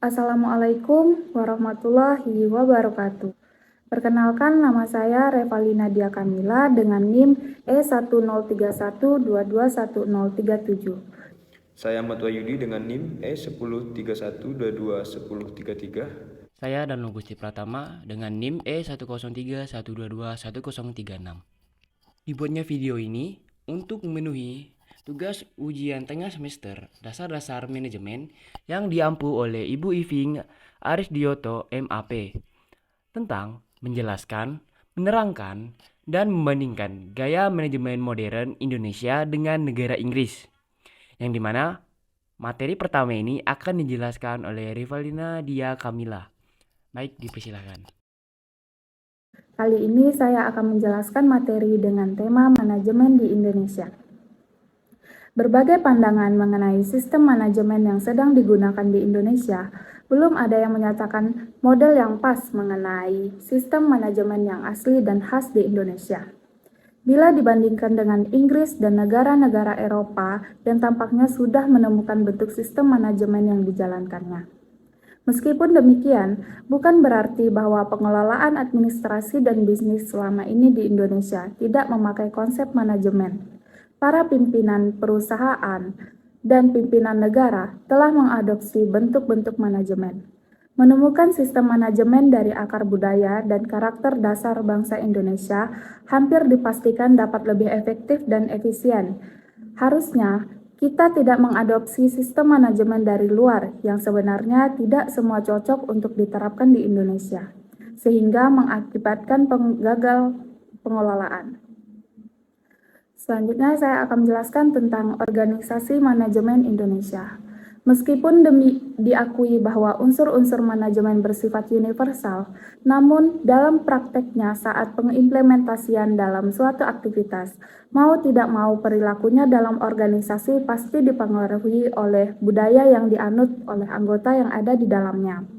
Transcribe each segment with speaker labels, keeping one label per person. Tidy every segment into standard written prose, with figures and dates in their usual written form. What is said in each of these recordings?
Speaker 1: Assalamualaikum warahmatullahi wabarakatuh. Perkenalkan, nama saya Revalina Dia Kamila dengan NIM E1031221037.
Speaker 2: Saya Ahmad Wahyudi dengan NIM E1031221033.
Speaker 3: Saya Danu Gusti Pratama dengan NIM E1031221036. Dibuatnya video ini untuk memenuhi tugas ujian tengah semester dasar-dasar manajemen yang diampu oleh Ibu Iving Arisdioto MAP tentang menjelaskan, menerangkan, dan membandingkan gaya manajemen modern Indonesia dengan negara Inggris, yang dimana materi pertama ini akan dijelaskan oleh Revalina Dia Kamila. Baik, dipersilakan.
Speaker 1: Kali ini saya akan menjelaskan materi dengan tema manajemen di Indonesia. Berbagai pandangan mengenai sistem manajemen yang sedang digunakan di Indonesia, belum ada yang menyatakan model yang pas mengenai sistem manajemen yang asli dan khas di Indonesia. Bila dibandingkan dengan Inggris dan negara-negara Eropa yang tampaknya sudah menemukan bentuk sistem manajemen yang dijalankannya. Meskipun demikian, bukan berarti bahwa pengelolaan administrasi dan bisnis selama ini di Indonesia tidak memakai konsep manajemen. Para pimpinan perusahaan dan pimpinan negara telah mengadopsi bentuk-bentuk manajemen. Menemukan sistem manajemen dari akar budaya dan karakter dasar bangsa Indonesia hampir dipastikan dapat lebih efektif dan efisien. Harusnya, kita tidak mengadopsi sistem manajemen dari luar yang sebenarnya tidak semua cocok untuk diterapkan di Indonesia, sehingga mengakibatkan gagal pengelolaan. Selanjutnya saya akan menjelaskan tentang organisasi manajemen Indonesia. Meskipun diakui bahwa unsur-unsur manajemen bersifat universal, namun dalam prakteknya saat pengimplementasian dalam suatu aktivitas, mau tidak mau perilakunya dalam organisasi pasti dipengaruhi oleh budaya yang dianut oleh anggota yang ada di dalamnya.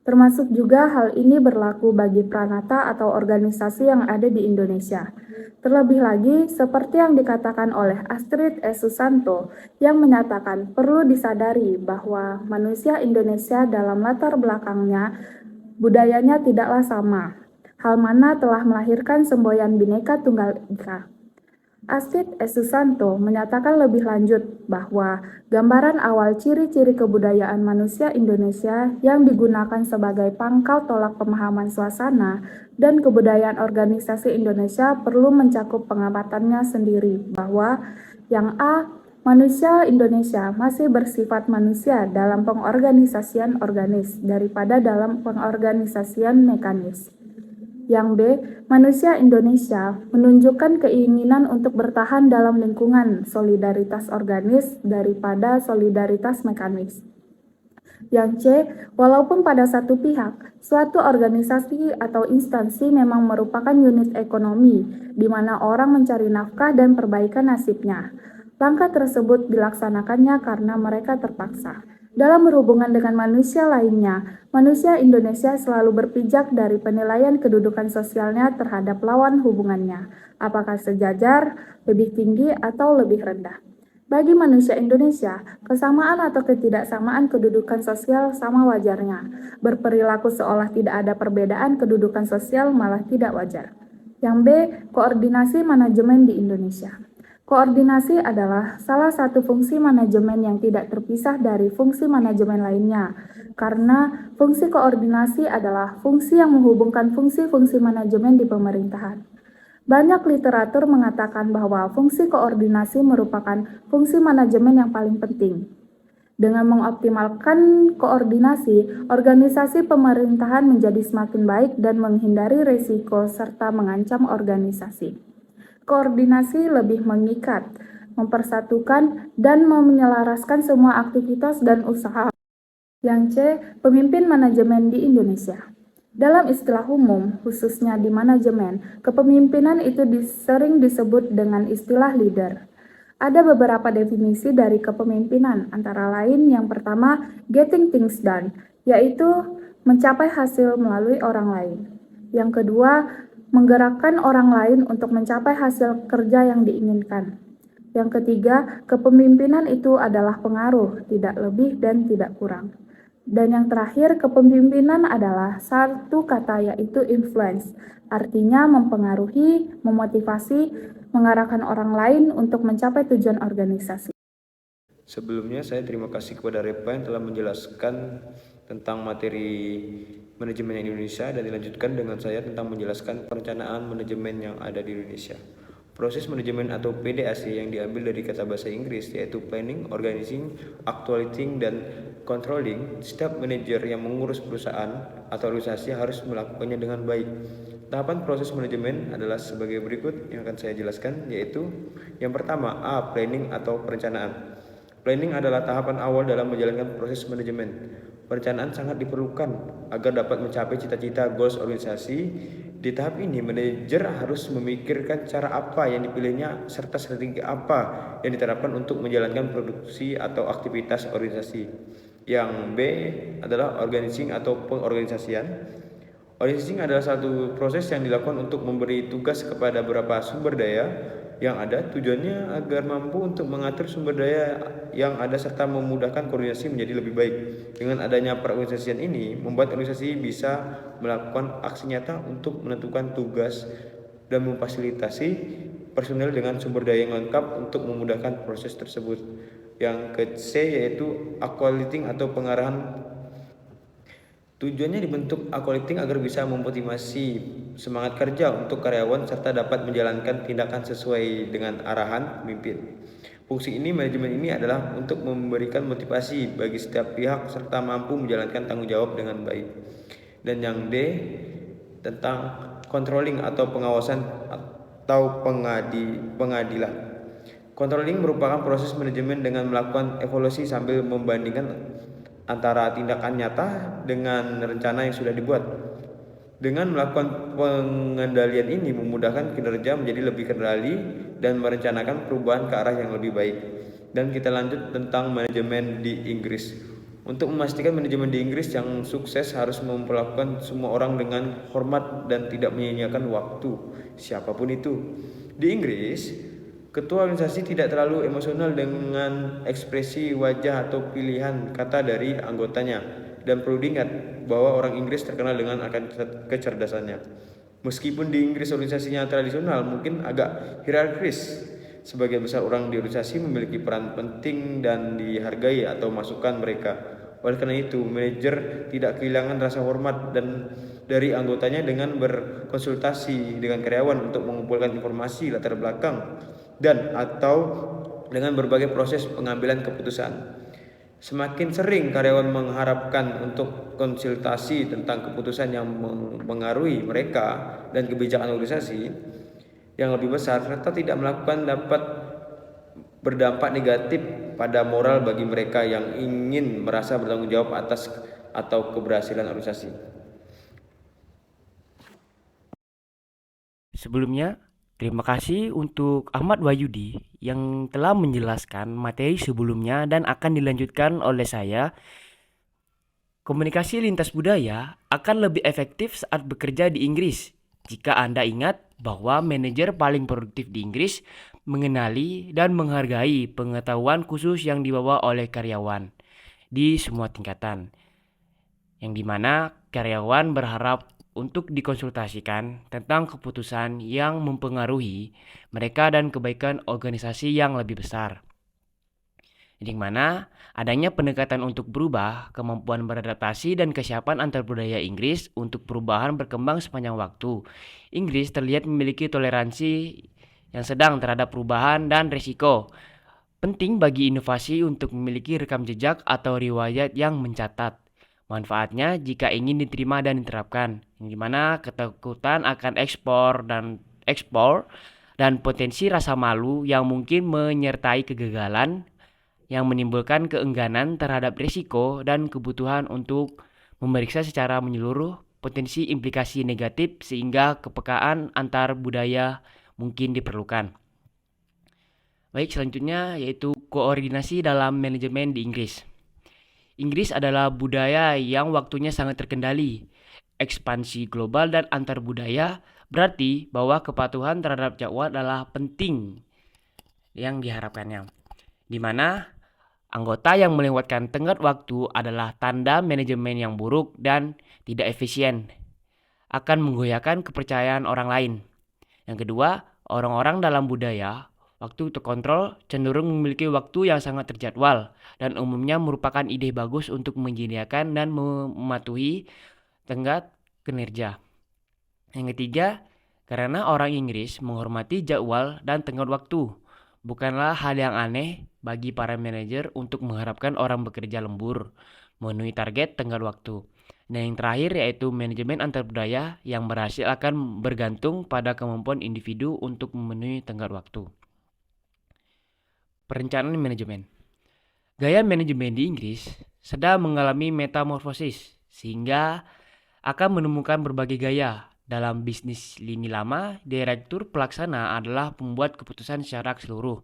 Speaker 1: Termasuk juga hal ini berlaku bagi pranata atau organisasi yang ada di Indonesia. Terlebih lagi, seperti yang dikatakan oleh Astrid S. Susanto, yang menyatakan perlu disadari bahwa manusia Indonesia dalam latar belakangnya, budayanya tidaklah sama, hal mana telah melahirkan semboyan Bhinneka Tunggal Ika. Astrid S. Susanto menyatakan lebih lanjut bahwa gambaran awal ciri-ciri kebudayaan manusia Indonesia yang digunakan sebagai pangkal tolak pemahaman suasana dan kebudayaan organisasi Indonesia perlu mencakup pengamatannya sendiri bahwa yang A, manusia Indonesia masih bersifat manusia dalam pengorganisasian organis daripada dalam pengorganisasian mekanis. Yang B, manusia Indonesia menunjukkan keinginan untuk bertahan dalam lingkungan solidaritas organis daripada solidaritas mekanis. Yang C, walaupun pada satu pihak, suatu organisasi atau instansi memang merupakan unit ekonomi, di mana orang mencari nafkah dan perbaikan nasibnya. Langkah tersebut dilaksanakannya karena mereka terpaksa. Dalam berhubungan dengan manusia lainnya, manusia Indonesia selalu berpijak dari penilaian kedudukan sosialnya terhadap lawan hubungannya, apakah sejajar, lebih tinggi, atau lebih rendah. Bagi manusia Indonesia, kesamaan atau ketidaksamaan kedudukan sosial sama wajarnya. Berperilaku seolah tidak ada perbedaan kedudukan sosial malah tidak wajar. Yang B, koordinasi manajemen di Indonesia. Koordinasi adalah salah satu fungsi manajemen yang tidak terpisah dari fungsi manajemen lainnya, karena fungsi koordinasi adalah fungsi yang menghubungkan fungsi-fungsi manajemen di pemerintahan. Banyak literatur mengatakan bahwa fungsi koordinasi merupakan fungsi manajemen yang paling penting. Dengan mengoptimalkan koordinasi, organisasi pemerintahan menjadi semakin baik dan menghindari risiko serta mengancam organisasi. Koordinasi lebih mengikat, mempersatukan, dan menyelaraskan semua aktivitas dan usaha. Yang C, pemimpin manajemen di Indonesia. Dalam istilah umum, khususnya di manajemen, kepemimpinan itu sering disebut dengan istilah leader. Ada beberapa definisi dari kepemimpinan, antara lain yang pertama, getting things done, yaitu mencapai hasil melalui orang lain. Yang kedua, menggerakkan orang lain untuk mencapai hasil kerja yang diinginkan. Yang ketiga, kepemimpinan itu adalah pengaruh, tidak lebih dan tidak kurang. Dan yang terakhir, kepemimpinan adalah satu kata yaitu influence, artinya mempengaruhi, memotivasi, mengarahkan orang lain untuk mencapai tujuan organisasi.
Speaker 2: Sebelumnya saya terima kasih kepada Repa yang telah menjelaskan tentang materi manajemen Indonesia dan dilanjutkan dengan saya tentang menjelaskan perencanaan manajemen yang ada di Indonesia. Proses manajemen atau PDAC yang diambil dari kata bahasa Inggris yaitu planning, organizing, actuating, dan controlling. Setiap manajer yang mengurus perusahaan atau organisasi harus melakukannya dengan baik. Tahapan proses manajemen adalah sebagai berikut yang akan saya jelaskan, yaitu yang pertama, A. Planning atau perencanaan. Planning adalah tahapan awal dalam menjalankan proses manajemen. Perencanaan sangat diperlukan agar dapat mencapai cita-cita goals organisasi. Di tahap ini, manajer harus memikirkan cara apa yang dipilihnya serta strategi apa yang diterapkan untuk menjalankan produksi atau aktivitas organisasi. Yang B adalah organizing atau pengorganisasian. Organizing adalah satu proses yang dilakukan untuk memberi tugas kepada beberapa sumber daya yang ada, tujuannya agar mampu untuk mengatur sumber daya yang ada serta memudahkan koordinasi menjadi lebih baik. Dengan adanya perorganisasian ini, membuat organisasi bisa melakukan aksi nyata untuk menentukan tugas dan memfasilitasi personel dengan sumber daya yang lengkap untuk memudahkan proses tersebut. Yang ke-C yaitu aqualiting atau pengarahan. Tujuannya dibentuk aqualiting agar bisa memotivasi semangat kerja untuk karyawan serta dapat menjalankan tindakan sesuai dengan arahan pemimpin. Fungsi ini, manajemen ini adalah untuk memberikan motivasi bagi setiap pihak serta mampu menjalankan tanggung jawab dengan baik. Dan yang D tentang controlling atau pengawasan atau pengadilan. Controlling merupakan proses manajemen dengan melakukan evaluasi sambil membandingkan antara tindakan nyata dengan rencana yang sudah dibuat. Dengan melakukan pengendalian ini memudahkan kinerja menjadi lebih kendali dan merencanakan perubahan ke arah yang lebih baik. Dan kita lanjut tentang manajemen di Inggris. Untuk memastikan manajemen di Inggris yang sukses harus memperlakukan semua orang dengan hormat dan tidak menyia-nyiakan waktu siapapun itu. Di Inggris, ketua organisasi tidak terlalu emosional dengan ekspresi wajah atau pilihan kata dari anggotanya, dan perlu diingat bahwa orang Inggris terkenal dengan akan kecerdasannya. Meskipun di Inggris organisasinya tradisional, mungkin agak hierarkis. Sebagian besar orang di organisasi memiliki peran penting dan dihargai atau masukan mereka. Oleh karena itu, manajer tidak kehilangan rasa hormat dan dari anggotanya dengan berkonsultasi dengan karyawan untuk mengumpulkan informasi latar belakang dan atau dengan berbagai proses pengambilan keputusan. Semakin sering karyawan mengharapkan untuk konsultasi tentang keputusan yang mempengaruhi mereka dan kebijakan organisasi yang lebih besar serta tidak melakukan dapat berdampak negatif pada moral bagi mereka yang ingin merasa bertanggung jawab atas atau keberhasilan organisasi.
Speaker 3: Sebelumnya, terima kasih untuk Ahmad Wahyudi yang telah menjelaskan materi sebelumnya dan akan dilanjutkan oleh saya. Komunikasi lintas budaya akan lebih efektif saat bekerja di Inggris. Jika Anda ingat bahwa manajer paling produktif di Inggris mengenali dan menghargai pengetahuan khusus yang dibawa oleh karyawan di semua tingkatan, yang dimana karyawan berharap untuk dikonsultasikan tentang keputusan yang mempengaruhi mereka dan kebaikan organisasi yang lebih besar. Di mana adanya pendekatan untuk berubah, kemampuan beradaptasi, dan kesiapan antar budaya Inggris untuk perubahan berkembang sepanjang waktu. Inggris terlihat memiliki toleransi yang sedang terhadap perubahan dan risiko. Penting bagi inovasi untuk memiliki rekam jejak atau riwayat yang mencatat manfaatnya jika ingin diterima dan diterapkan, yang dimana ketakutan akan ekspor dan potensi rasa malu yang mungkin menyertai kegagalan yang menimbulkan keengganan terhadap risiko dan kebutuhan untuk memeriksa secara menyeluruh potensi implikasi negatif sehingga kepekaan antar budaya mungkin diperlukan. Baik, selanjutnya yaitu koordinasi dalam manajemen di Inggris. Inggris adalah budaya yang waktunya sangat terkendali. Ekspansi global dan antar budaya berarti bahwa kepatuhan terhadap jadwal adalah penting yang diharapkannya. Di mana Anggota yang melewatkan tenggat waktu adalah tanda manajemen yang buruk dan tidak efisien, akan menggoyahkan kepercayaan orang lain. Yang kedua, orang-orang dalam budaya waktu terkontrol cenderung memiliki waktu yang sangat terjadwal dan umumnya merupakan ide bagus untuk menyediakan dan mematuhi tenggat kinerja. Yang ketiga, karena orang Inggris menghormati jadwal dan tenggat waktu, bukanlah hal yang aneh bagi para manajer untuk mengharapkan orang bekerja lembur, memenuhi target tenggat waktu. Nah, yang terakhir yaitu manajemen antar budaya yang berhasil akan bergantung pada kemampuan individu untuk memenuhi tenggat waktu. Perencanaan manajemen. Gaya manajemen di Inggris sedang mengalami metamorfosis sehingga akan menemukan berbagai gaya. Dalam bisnis lini lama, direktur pelaksana adalah pembuat keputusan secara keseluruh,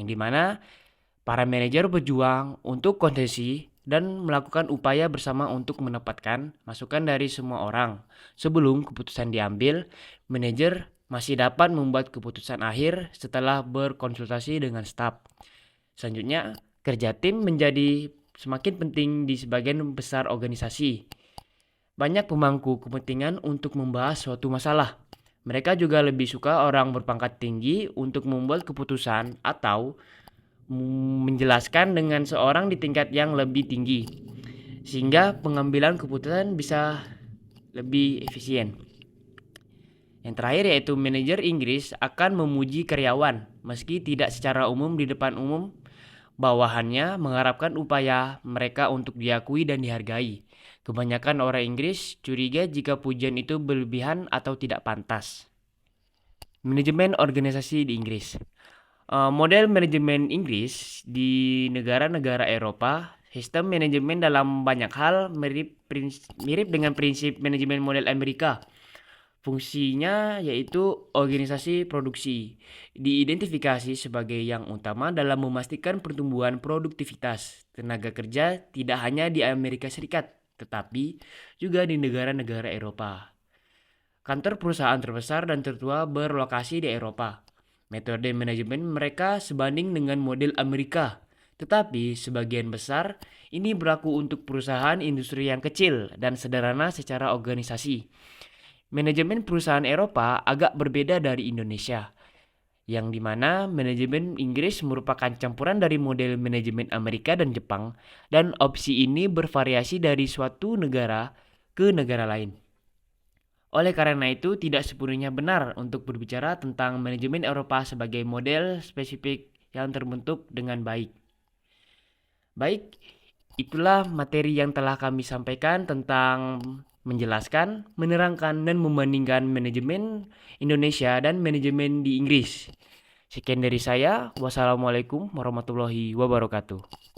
Speaker 3: yang dimana para manajer berjuang untuk konsesi dan melakukan upaya bersama untuk mendapatkan masukan dari semua orang. Sebelum keputusan diambil, manajer masih dapat membuat keputusan akhir setelah berkonsultasi dengan staf. Selanjutnya, kerja tim menjadi semakin penting di sebagian besar organisasi. Banyak pemangku kepentingan untuk membahas suatu masalah. Mereka juga lebih suka orang berpangkat tinggi untuk membuat keputusan atau menjelaskan dengan seorang di tingkat yang lebih tinggi, sehingga pengambilan keputusan bisa lebih efisien. Yang terakhir yaitu manajer Inggris akan memuji karyawan, meski tidak secara umum di depan umum. Bawahannya mengharapkan upaya mereka untuk diakui dan dihargai. Kebanyakan orang Inggris curiga jika pujian itu berlebihan atau tidak pantas. Manajemen organisasi di Inggris. Model manajemen Inggris di negara-negara Eropa, sistem manajemen dalam banyak hal mirip dengan prinsip manajemen model Amerika. Fungsinya yaitu organisasi produksi, diidentifikasi sebagai yang utama dalam memastikan pertumbuhan produktivitas tenaga kerja tidak hanya di Amerika Serikat, tetapi juga di negara-negara Eropa. Kantor perusahaan terbesar dan tertua berlokasi di Eropa. Metode manajemen mereka sebanding dengan model Amerika, tetapi sebagian besar ini berlaku untuk perusahaan industri yang kecil dan sederhana secara organisasi. Manajemen perusahaan Eropa agak berbeda dari Indonesia, yang dimana manajemen Inggris merupakan campuran dari model manajemen Amerika dan Jepang, dan opsi ini bervariasi dari suatu negara ke negara lain. Oleh karena itu, tidak sepenuhnya benar untuk berbicara tentang manajemen Eropa sebagai model spesifik yang terbentuk dengan baik. Baik, itulah materi yang telah kami sampaikan tentang menjelaskan, menerangkan, dan membandingkan manajemen Indonesia dan manajemen di Inggris. Sekian dari saya. Wassalamualaikum warahmatullahi wabarakatuh.